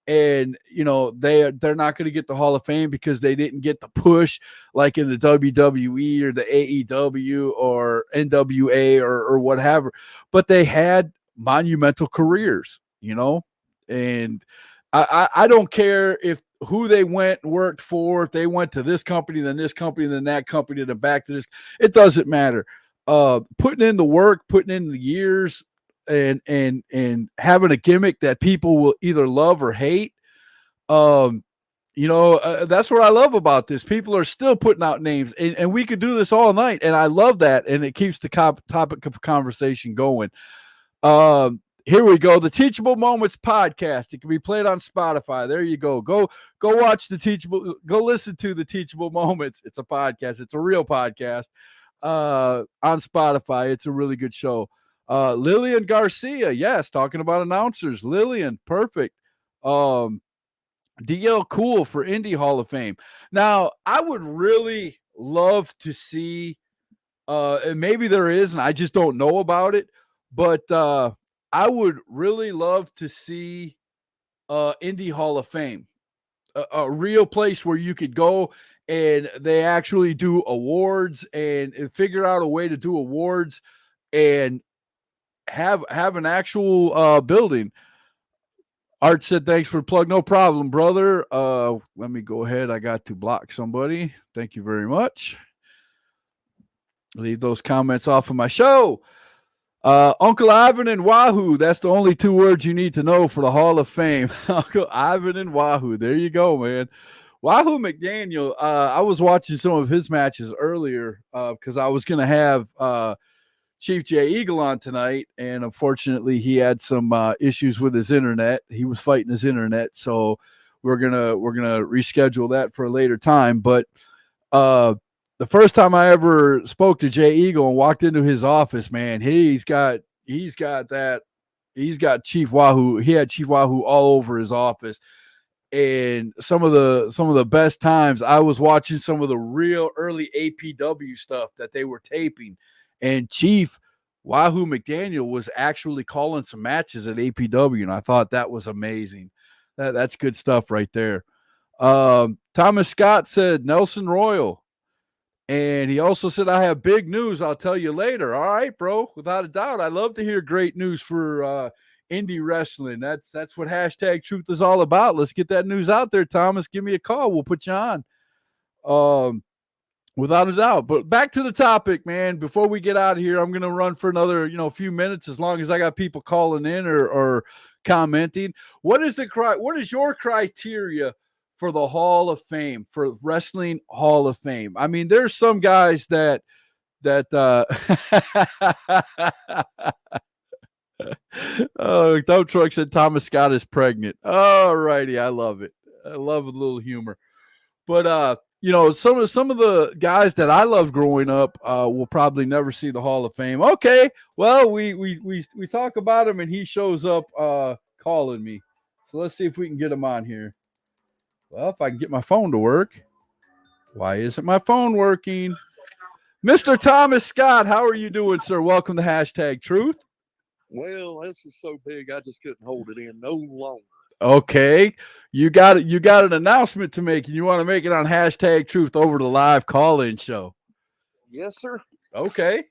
and you know they're not going to get the Hall of Fame because they didn't get the push like in the WWE or the AEW or NWA or whatever, but they had monumental careers, you know. And I don't care if who they went and worked for, if they went to this company, then this company, then that company, then back to this. It doesn't matter. Putting in the work, putting in the years, and having a gimmick that people will either love or hate. You know, that's what I love about this. People are still putting out names, and we could do this all night, and I love that, and it keeps the topic of conversation going. Here we go. The Teachable Moments podcast. It can be played on Spotify. There you go. Go watch the Teachable. Go listen to the Teachable Moments. It's a podcast. It's a real podcast on Spotify. It's a really good show. Lillian Garcia. Yes. Talking about announcers. Lillian. Perfect. DL Cool for Indie Hall of Fame. Now, I would really love to see, and maybe there is, and I just don't know about it, but I would really love to see Indie Hall of Fame, a real place where you could go and they actually do awards and figure out a way to do awards and have an actual building. Art said, thanks for the plug. No problem, brother. Let me go ahead. I got to block somebody. Thank you very much. Leave those comments off of my show. Uncle Ivan and Wahoo. That's the only two words you need to know for the Hall of Fame. Uncle Ivan and Wahoo. There you go, man. Wahoo McDaniel. I was watching some of his matches earlier because I was going to have Chief Jay Eagle on tonight, and unfortunately he had some issues with his internet. He was fighting his internet, so we're gonna reschedule that for a later time. But the first time I ever spoke to Jay Eagle and walked into his office, man, he's got Chief Wahoo. He had Chief Wahoo all over his office. And some of the best times I was watching some of the real early APW stuff that they were taping, and Chief Wahoo McDaniel was actually calling some matches at APW, and I thought that was amazing. That's good stuff right there. Thomas Scott said Nelson Royal. And he also said, I have big news. I'll tell you later. All right, bro. Without a doubt. I love to hear great news for indie wrestling. That's what hashtag truth is all about. Let's get that news out there, Thomas. Give me a call. We'll put you on. Without a doubt. But back to the topic, man. Before we get out of here, I'm going to run for another, few minutes as long as I got people calling in or commenting. What is your criteria for the Hall of Fame, for Wrestling Hall of Fame? I mean, there's some guys that oh, Dope Truck said Thomas Scott is pregnant. All righty. I love it. I love a little humor. But some of the guys that I loved growing up will probably never see the Hall of Fame. Okay. Well, we talk about him and he shows up calling me. So let's see if we can get him on here. Well, if I can get my phone to work. Why isn't my phone working? Mr. Thomas Scott, how are you doing, sir? Welcome to Hashtag Truth.
Well, this is so big, I just couldn't hold it in no longer.
Okay. You got an announcement to make, and you want to make it on Hashtag Truth over the live call-in show.
Yes, sir.
Okay.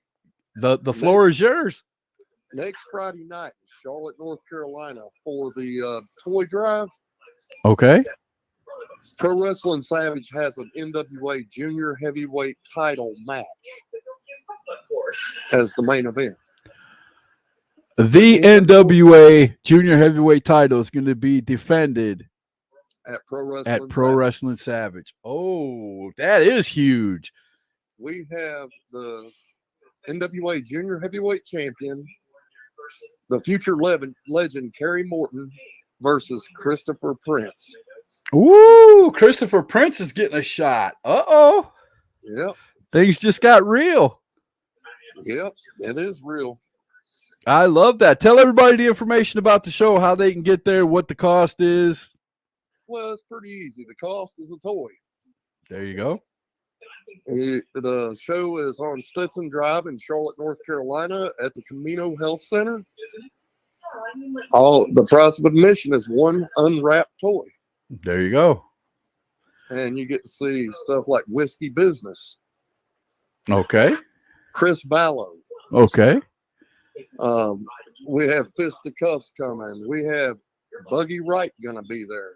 The floor is yours.
Next Friday night in Charlotte, North Carolina for the toy drive.
Okay.
Pro Wrestling Savage has an NWA Junior Heavyweight title match as the main event.
The NWA Junior Heavyweight title is going to be defended
at Pro
Wrestling Savage. Oh, that is huge.
We have the NWA Junior Heavyweight Champion, the future legend Kerry Morton versus Christopher Prince.
Ooh, Christopher Prince is getting a shot. Uh-oh.
Yep.
Things just got real.
Yep, it is real.
I love that. Tell everybody the information about the show, how they can get there, what the cost is.
Well, it's pretty easy. The cost is a toy.
There you go.
The show is on Stetson Drive in Charlotte, North Carolina at the Camino Health Center. The price of admission is one unwrapped toy.
There you go.
And you get to see stuff like Whiskey Business,
Okay.
Chris Ballo.
Okay.
We have Fisticuffs coming. We have Buggy Wright gonna be there.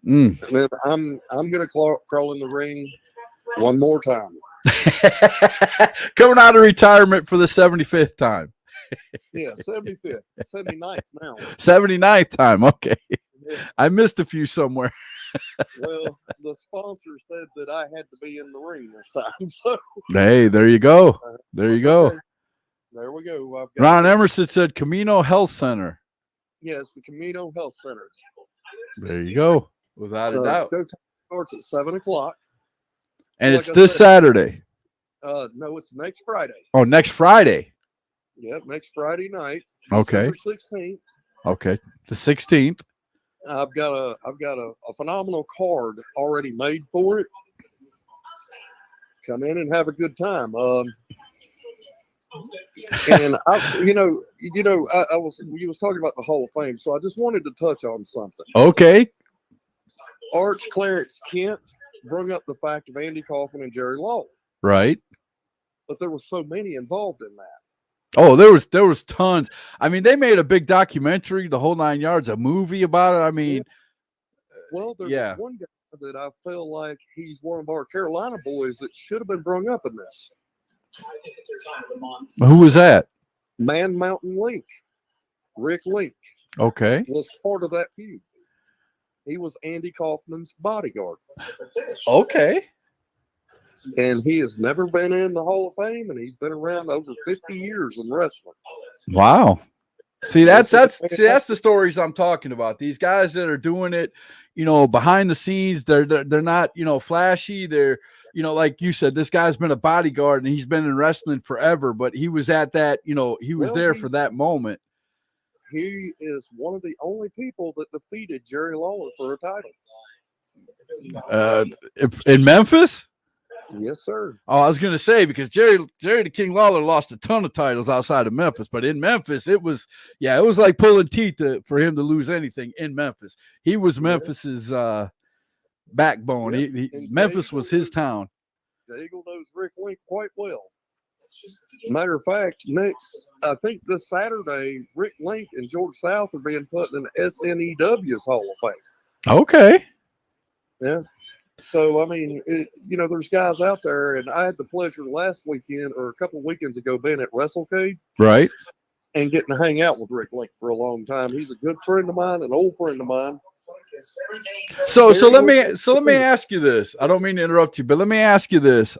Mm.
And then I'm gonna crawl in the ring one more time.
Coming out of retirement for the 75th time.
Yeah, 75th, 79th now.
79th time. Okay. I missed a few somewhere.
Well, the sponsor said that I had to be in the ring this time. So
Hey, there you go. There you go.
there we go.
Ron Emerson said Camino Health Center.
Yes, the Camino Health Center.
There you go. Without a doubt.
Showtime starts at 7:00.
And
like
it's
I
this
said-
Saturday.
No, it's next Friday.
Oh, next Friday.
Yep, next Friday night.
Okay.
December 16th.
Okay. The 16th.
I've got a phenomenal card already made for it. Come in and have a good time. And you was talking about the Hall of Fame, so I just wanted to touch on something.
Okay.
Arch Clarence Kent brought up the fact of Andy Kaufman and Jerry Lawler,
Right.
but there were so many involved in that.
Oh, there was tons. I mean, they made a big documentary, the whole 9 yards, a movie about it. I mean,
Well, there's
yeah.
one guy that I feel like he's one of our Carolina boys that should have been brought up in this.
Who was that?
Man Mountain Link. Rick Link
Okay.
was part of that feud. He was Andy Kaufman's bodyguard.
Okay.
And he has never been in the Hall of Fame, and he's been around over 50 years in wrestling.
Wow. See, that's the stories I'm talking about. These guys that are doing it, behind the scenes, they're not, flashy. They're, like you said, this guy's been a bodyguard and he's been in wrestling forever, but he was at that, he was
Well,
there for that moment.
He is one of the only people that defeated Jerry Lawler for a title.
In Memphis?
Yes, sir.
Oh, I was going to say, because Jerry the King Lawler lost a ton of titles outside of Memphis, but in Memphis, it was like pulling teeth for him to lose anything in Memphis. He was Memphis's backbone.
Yep.
Memphis was his town.
The Eagle knows Rick Link quite well. Matter of fact, I think this Saturday, Rick Link and George South are being put in SNEW's Hall of Fame.
Okay.
Yeah. So, I mean, there's guys out there, and I had the pleasure last weekend or a couple of weekends ago being at WrestleCade
Right.
and getting to hang out with Rick Link for a long time. He's a good friend of mine, an old friend of mine.
So let me ask you this. I don't mean to interrupt you, but let me ask you this.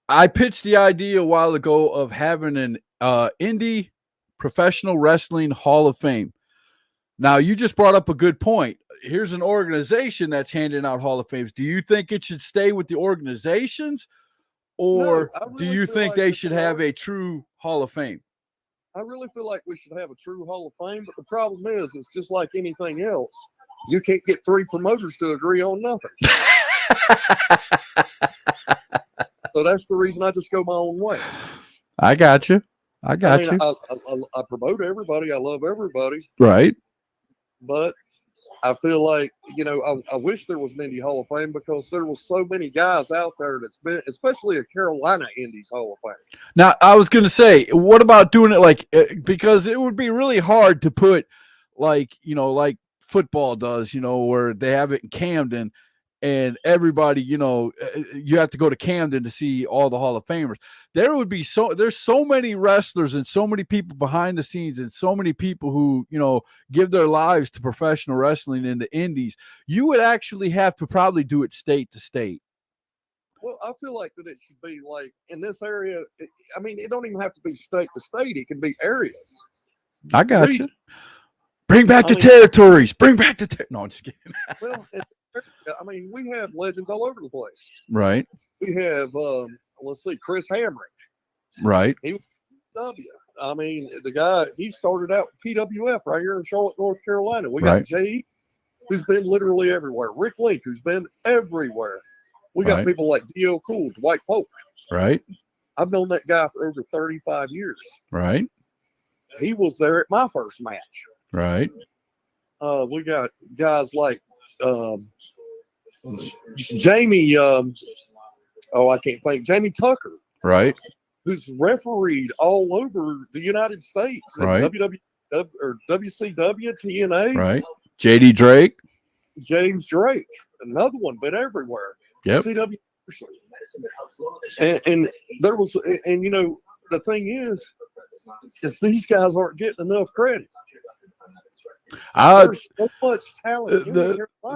I pitched the idea a while ago of having an indie professional wrestling Hall of Fame. Now, you just brought up a good point. Here's an organization that's handing out Hall of Fames. Do you think it should stay with the organizations, or
No, I
do
really
you
feel
think
like
they
it
should
should
have
have-
a true Hall of Fame?
I really feel like we should have a true Hall of Fame, but the problem is it's just like anything else. You can't get three promoters to agree on nothing. So that's the reason I just go my own way.
I got you. I got
mean,
you.
I promote everybody. I love everybody.
Right.
But I feel like, I wish there was an Indie Hall of Fame because there was so many guys out there that's been, especially a Carolina Indies Hall of Fame.
Now, I was going to say, what about doing it like, because it would be really hard to put like football does, where they have it in Camden and everybody, you have to go to Camden to see all the Hall of Famers. There's so many wrestlers and so many people behind the scenes and so many people who, give their lives to professional wrestling in the indies. You would actually have to probably do it state to state.
Well, I feel like that it should be like in this area. It don't even have to be state to state. It can be areas.
I got
Region.
you. Bring back the territories. Bring back the no, I'm just kidding.
Well, I mean, we have legends all over the place.
Right.
We have, let's see, Chris Hamrick.
Right.
W. I mean, the guy, he started out with PWF right here in Charlotte, North Carolina. We
Right.
got Jay, who's been literally everywhere. Rick Link, who's been everywhere. We got
Right.
people like D.O. Cool, Dwight Pope.
Right.
I've known that guy for over 35 years.
Right.
He was there at my first match.
Right.
We got guys like Jamie, I can't think, Jamie Tucker,
Right.
who's refereed all over the United States.
Right.
Or WCW, TNA,
Right. JD Drake.
James Drake, another one, been everywhere.
Yep.
CW. And there was, and you know, the thing is these guys aren't getting enough credit. There's so much talent.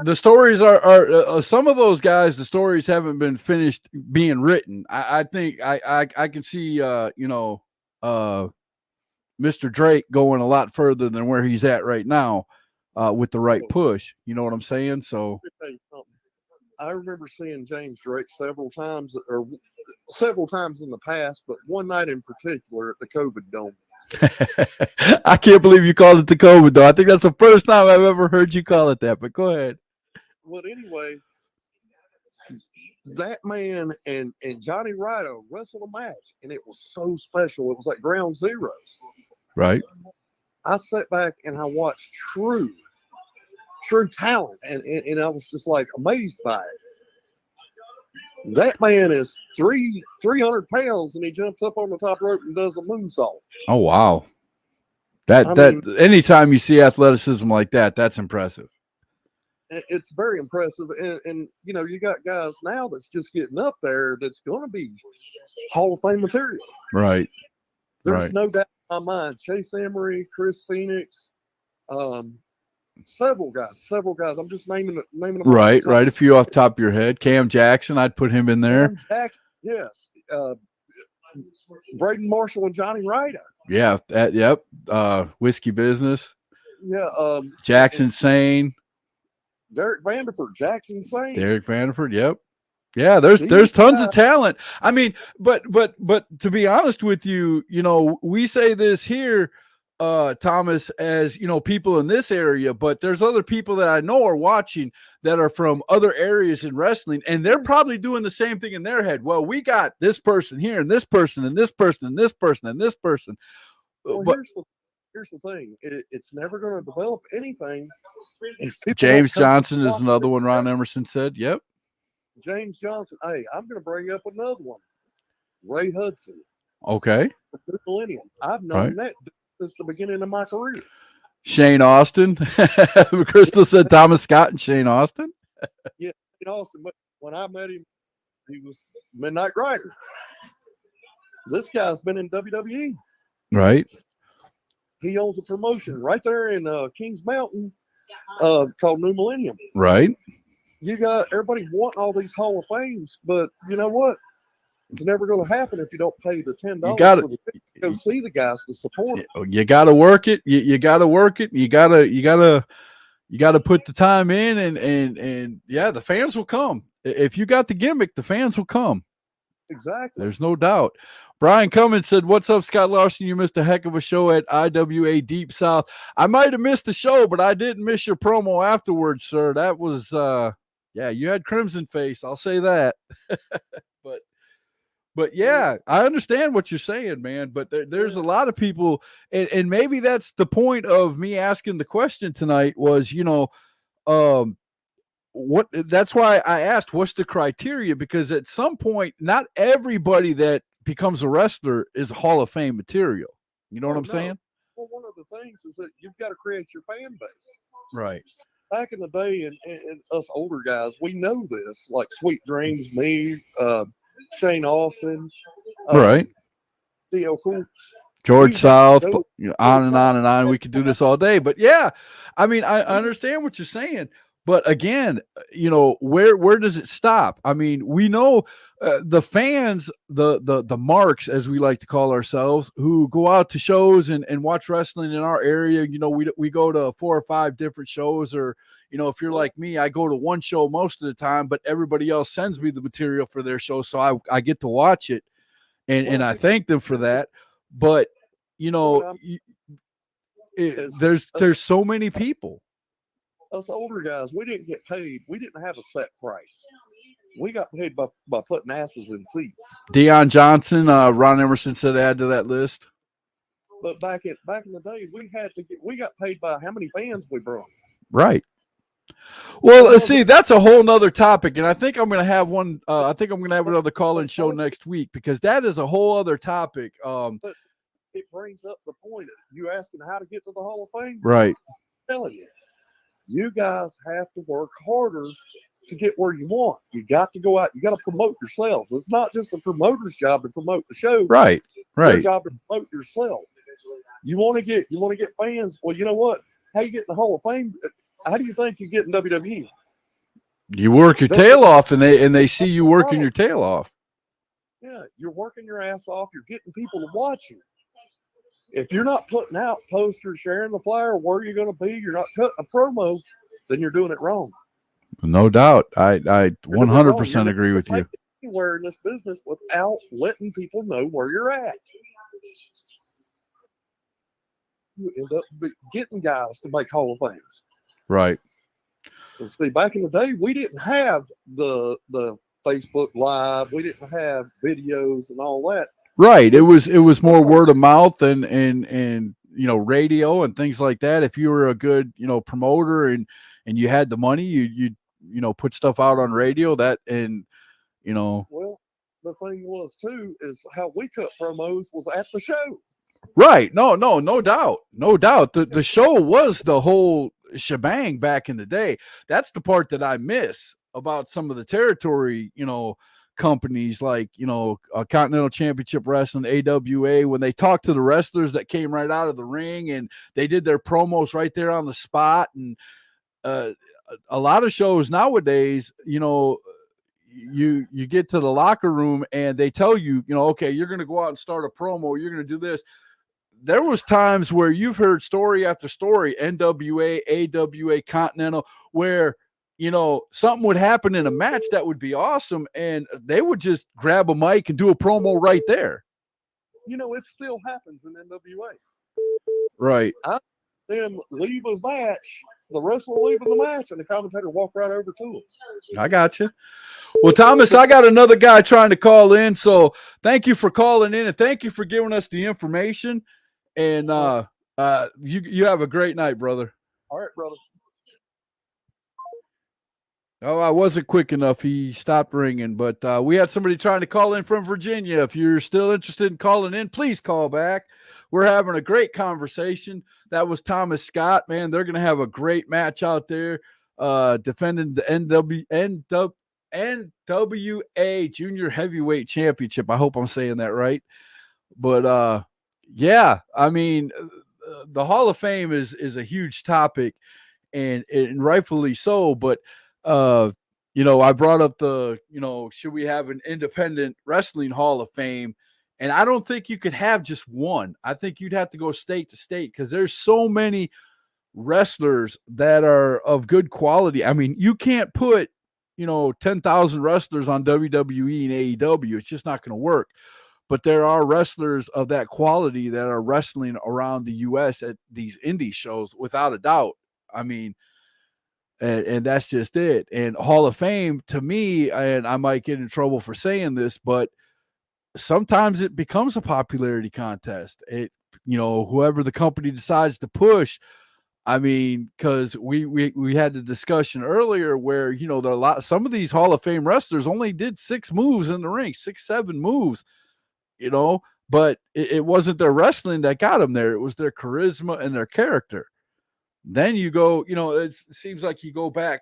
The stories are some of those guys. The stories haven't been finished being written. I think I can see Mr. Drake going a lot further than where he's at right now with the right push. You know what I'm saying? So
I remember seeing James Drake several times in the past, but one night in particular at the COVID Dome.
I can't believe you called it the COVID, though. I think that's the first time I've ever heard you call it that, but go ahead.
Well, anyway, that man and Johnny Ryder wrestled a match, and it was so special. It was like Ground Zeroes.
Right.
I sat back and I watched true talent, and I was just like amazed by it. That man is 300 pounds, and he jumps up on the top rope and does a moonsault.
Oh wow, that anytime you see athleticism like that, that's impressive.
It's very impressive, and you know, you got guys now that's just getting up there that's going to be Hall of Fame material.
Right.
There's no doubt in my mind. Chase Emery, Chris Phoenix, several guys. I'm just naming them.
Right. A few off the top of your head. Cam Jackson, I'd put him in there.
Cam Jackson, yes. Braden Marshall and Johnny Ryder.
Yeah. Yep. Whiskey Business.
Yeah.
Jackson Sane.
Derek Vanderford. Jackson Sane.
Derek Vanderford. Yep. Yeah, there's tons of talent. I mean, but to be honest with you, you know, we say this here, Thomas, as you know, people in this area, but there's other people that I know are watching that are from other areas in wrestling, and they're probably doing the same thing in their head. Well, we got this person here, and this person, and this person, and this person, and this person.
Well,
but
here's the thing: it's never going to develop anything.
James Johnson is another one. Ron Emerson said, "Yep."
James Johnson. Hey, I'm going to bring up another one. Ray Hudson.
Okay.
Millennium. I've known that since the beginning of my career.
Shane Austin. Crystal said Thomas Scott and Shane Austin.
Yeah, Shane Austin. But when I met him, he was Midnight Rider. This guy's been in WWE.
Right.
He owns a promotion right there in Kings Mountain called New Millennium.
Right.
You got everybody want all these Hall of Fames, but you know what? It's never going to happen if you don't pay the $10.
You got to
go see the guys to support them.
You got to work it. You got to work it. You got to put the time in, and yeah, the fans will come. If you got the gimmick, the fans will come.
Exactly.
There's no doubt. Brian Cummins said, "What's up, Scott Larson? You missed a heck of a show at IWA Deep South. I might have missed the show, but I didn't miss your promo afterwards, sir. That was yeah, you had crimson face. I'll say that." But yeah, I understand what you're saying, man. But there's a lot of people, and maybe that's the point of me asking the question tonight was, you know, that's why I asked, what's the criteria? Because at some point, not everybody that becomes a wrestler is Hall of Fame material. You know what I'm saying?
Well, one of the things is that you've got to create your fan base.
Right.
Back in the day, and us older guys, we know this, like Sweet Dreams, me, Shane Austin,
right?
D.L. Cool,
George South, on and on and on. We could do this all day, but yeah, I mean, I understand what you're saying, but again, you know, where does it stop? I mean, we know the fans, the marks, as we like to call ourselves, who go out to shows and watch wrestling in our area. You know, we go to 4 or 5 different shows, or you know, if you're like me, I go to one show most of the time, but everybody else sends me the material for their show, so I get to watch it, and I thank them for that. But you know, there's so many people.
Us older guys, we didn't get paid. We didn't have a set price. We got paid by putting asses in seats.
Deion Johnson, Ron Emerson said add to that list.
But back in the day, we got paid by how many fans we brought.
Right. Well, let's see. That's a whole nother topic, and I think I'm going to have one. I think I'm going to have another call-in show next week because that is a whole other topic.
But it brings up the point. You asking how to get to the Hall of Fame?
Right.
I'm telling you, you guys have to work harder to get where you want. You got to go out. You got to promote yourselves. It's not just a promoter's job to promote the show.
Right. Right.
Your job to promote yourself. You want to get fans. Well, you know what? How you get in the Hall of Fame? How do you think you get in WWE?
You work your tail off, and they see you working your tail off.
Yeah, you're working your ass off. You're getting people to watch you. If you're not putting out posters, sharing the flyer, where you're going to be, you're not cutting a promo, then you're doing it wrong.
No doubt. I 100% agree with you.
Anywhere in this business without letting people know where you're at. You end up getting guys to make Hall of Fames.
Right.
See, back in the day, we didn't have the Facebook Live. We didn't have videos and all that.
Right. It was more word of mouth and you know, radio and things like that. If you were a good, you know, promoter and you had the money, you put stuff out on radio that, and you know.
Well, the thing was too is how we cut promos was at the show.
Right. No doubt. No doubt. The show was the whole shebang back in the day. That's the part that I miss about some of the territory, you know, companies like, you know, Continental Championship Wrestling, AWA, when they talked to the wrestlers that came right out of the ring and they did their promos right there on the spot. And a lot of shows nowadays, you know, you get to the locker room and they tell you, you know, okay, you're going to go out and start a promo. You're going to do this. There was times where you've heard story after story, NWA, AWA, Continental, where, you know, something would happen in a match that would be awesome, and they would just grab a mic and do a promo right there.
You know, it still happens in NWA.
Right.
Then leave a match, the wrestler leaving the match, and the commentator walk right over to him.
I got you. Well, Thomas, I got another guy trying to call in, so thank you for calling in, and thank you for giving us the information. And you have a great night, brother.
All right, brother.
Oh, I wasn't quick enough. He stopped ringing, but we had somebody trying to call in from Virginia. If you're still interested in calling in, please call back. We're having a great conversation. That was Thomas Scott, man. They're going to have a great match out there defending the NWA Junior Heavyweight Championship. I hope I'm saying that right. But, yeah, I mean, the Hall of Fame is a huge topic, and rightfully so. But, you know, I brought up should we have an independent wrestling Hall of Fame? And I don't think you could have just one. I think you'd have to go state to state because there's so many wrestlers that are of good quality. I mean, you can't put, 10,000 wrestlers on WWE and AEW. It's just not going to work. But there are wrestlers of that quality that are wrestling around the U.S. at these indie shows, without a doubt. I mean, and that's just it. And Hall of Fame, to me, and I might get in trouble for saying this, but sometimes it becomes a popularity contest. Whoever the company decides to push. I mean, because we had the discussion earlier where, some of these Hall of Fame wrestlers only did 6 moves in the ring, 6-7 moves. But it wasn't their wrestling that got them there. It was their charisma and their character. Then you go, it seems like you go back,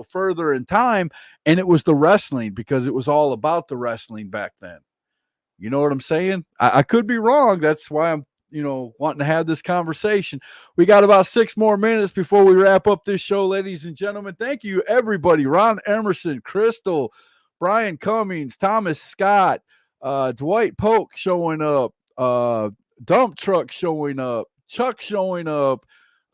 further in time, and it was the wrestling, because it was all about the wrestling back then. You know what I'm saying? I could be wrong. That's why I'm, wanting to have this conversation. We got about 6 more minutes before we wrap up this show, ladies and gentlemen. Thank you, everybody. Ron Emerson, Crystal, Brian Cummings, Thomas Scott, Dwight Polk showing up, Dump Truck showing up, Chuck showing up,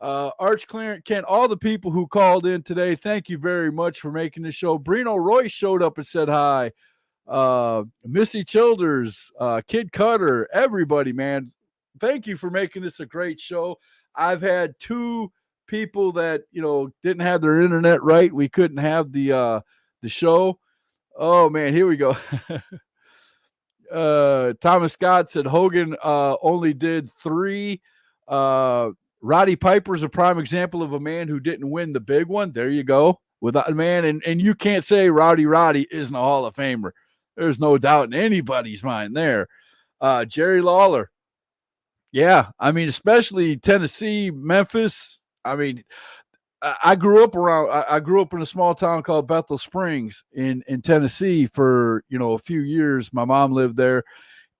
Arch Clarence, Kent, all the people who called in today, thank you very much for making the show. Brino Royce showed up and said hi. Missy Childers, Kid Cutter, everybody, man. Thank you for making this a great show. I've had 2 people that, didn't have their internet right. We couldn't have the show. Oh man, here we go. Thomas Scott said Hogan only did 3. Roddy Piper's a prime example of a man who didn't win the big one. There you go. Without man, and you can't say Roddy isn't a Hall of Famer. There's no doubt in anybody's mind there. Jerry Lawler. Yeah, I mean, especially Tennessee, Memphis. I mean, I grew up in a small town called Bethel Springs in Tennessee for, a few years. My mom lived there,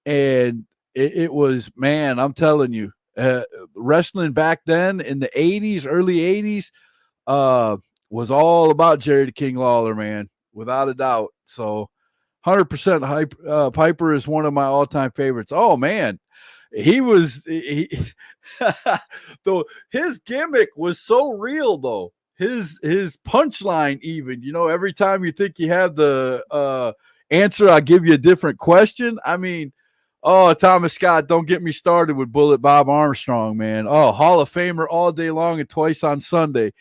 and it was, man, I'm telling you, wrestling back then in the 80s, early 80s, was all about Jerry the King Lawler, man, without a doubt. So 100% Piper is one of my all-time favorites. Oh, man. Though his gimmick was so real, though. His punchline, even, every time you think you have the answer, I'll give you a different question. I mean, oh, Thomas Scott, don't get me started with Bullet Bob Armstrong, man. Oh, Hall of Famer all day long and twice on Sunday.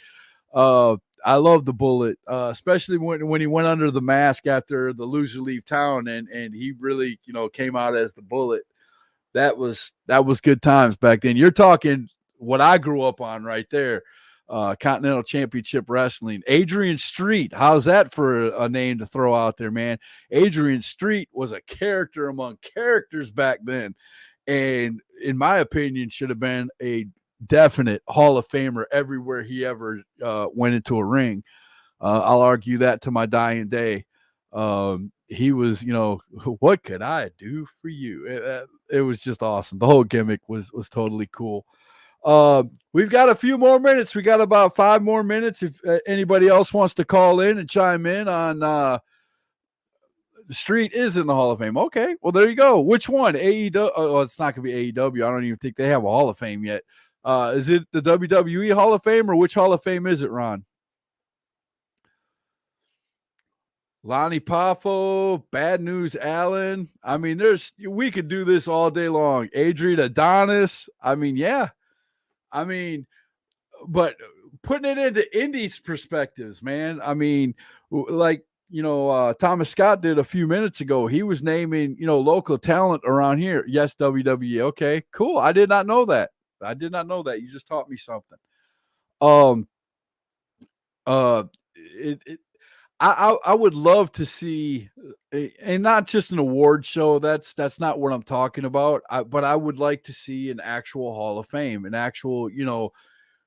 I love the Bullet, especially when he went under the mask after the Loser Leave Town, and he really, came out as the Bullet. That was good times back then. You're talking what I grew up on right there. Continental Championship Wrestling. Adrian Street. How's that for a name to throw out there, man? Adrian Street was a character among characters back then, and in my opinion should have been a definite Hall of Famer everywhere he ever went into a ring. I'll argue that to my dying day. He was, what could I do for you? It was just awesome. The whole gimmick was totally cool. We've got a few more minutes. We got about 5 more minutes. If anybody else wants to call in and chime in on Street is in the Hall of Fame. Okay, well, there you go. Which one? AEW? Oh, it's not going to be AEW. I don't even think they have a Hall of Fame yet. Is it the WWE Hall of Fame, or which Hall of Fame is it, Ron? Lonnie Poffo, Bad News Allen. I mean, we could do this all day long. Adrian Adonis. I mean, yeah. I mean, but putting it into Indies perspectives, man. I mean, like, Thomas Scott did a few minutes ago. He was naming, local talent around here. Yes, WWE. Okay, cool. I did not know that. You just taught me something. I would love to see, and not just an award show. That's not what I'm talking about. But I would like to see an actual Hall of Fame, an actual,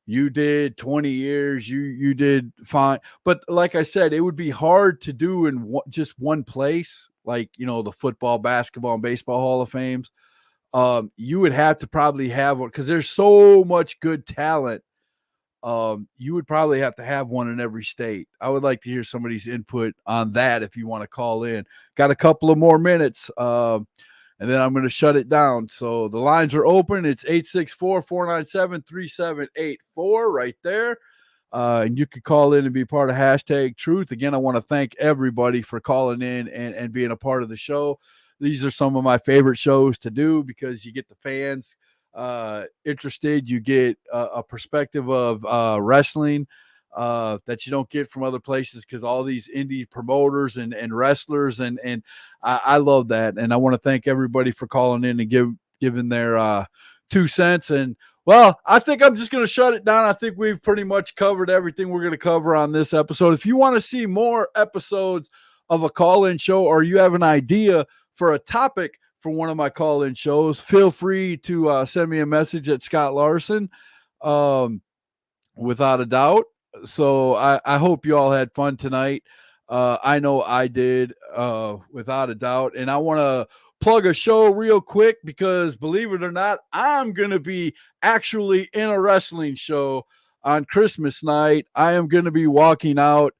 you did 20 years, you did fine. But like I said, it would be hard to do in just one place, like, the football, basketball, and baseball Hall of Fames. You would have to probably have one because there's so much good talent. You would probably have to have one in every state. I would like to hear somebody's input on that if you want to call in. Got a couple of more minutes, and then I'm going to shut it down. So the lines are open. It's 864-497-3784 right there. And you can call in and be part of Hashtag Truth. Again, I want to thank everybody for calling in and being a part of the show. These are some of my favorite shows to do because you get the fans interested. You get a perspective of wrestling that you don't get from other places because all these indie promoters and wrestlers and I love that. And I want to thank everybody for calling in and giving their 2 cents. And well, I think I'm just going to shut it down. I think we've pretty much covered everything we're going to cover on this episode. If you want to see more episodes of a call-in show, or you have an idea for a topic for one of my call-in shows, feel free to send me a message at Scott Larson, without a doubt. So I hope you all had fun tonight. I know I did, without a doubt. And I want to plug a show real quick because, believe it or not, I'm going to be actually in a wrestling show on Christmas night. I am going to be walking out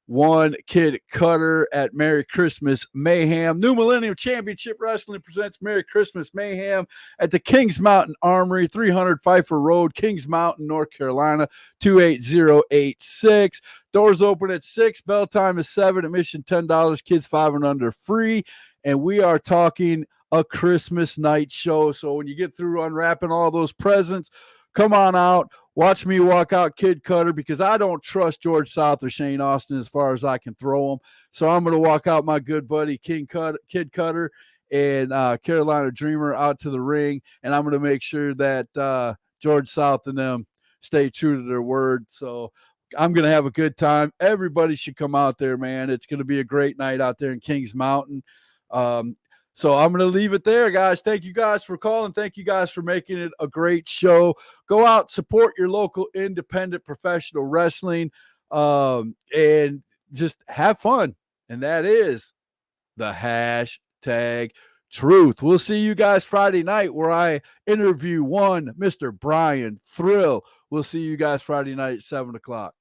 one Kid Cutter at Merry Christmas Mayhem. New Millennium Championship Wrestling presents Merry Christmas Mayhem at the Kings Mountain Armory, 300 Pfeiffer Road, Kings Mountain, North Carolina, 28086. Doors open at 6. Bell time is 7. Admission $10. Kids 5 and under free. And we are talking a Christmas night show. So when you get through unwrapping all those presents, come on out. Watch me walk out Kid Cutter, because I don't trust George South or Shane Austin as far as I can throw them. So I'm going to walk out my good buddy Kid Cutter and Carolina Dreamer out to the ring, and I'm going to make sure that George South and them stay true to their word. So I'm going to have a good time. Everybody should come out there, man. It's going to be a great night out there in Kings Mountain. So I'm going to leave it there, guys. Thank you guys for calling. Thank you guys for making it a great show. Go out, support your local independent professional wrestling, and just have fun. And that is the hashtag truth. We'll see you guys Friday night, where I interview one Mr. Brian Thrill. We'll see you guys Friday night at 7 o'clock.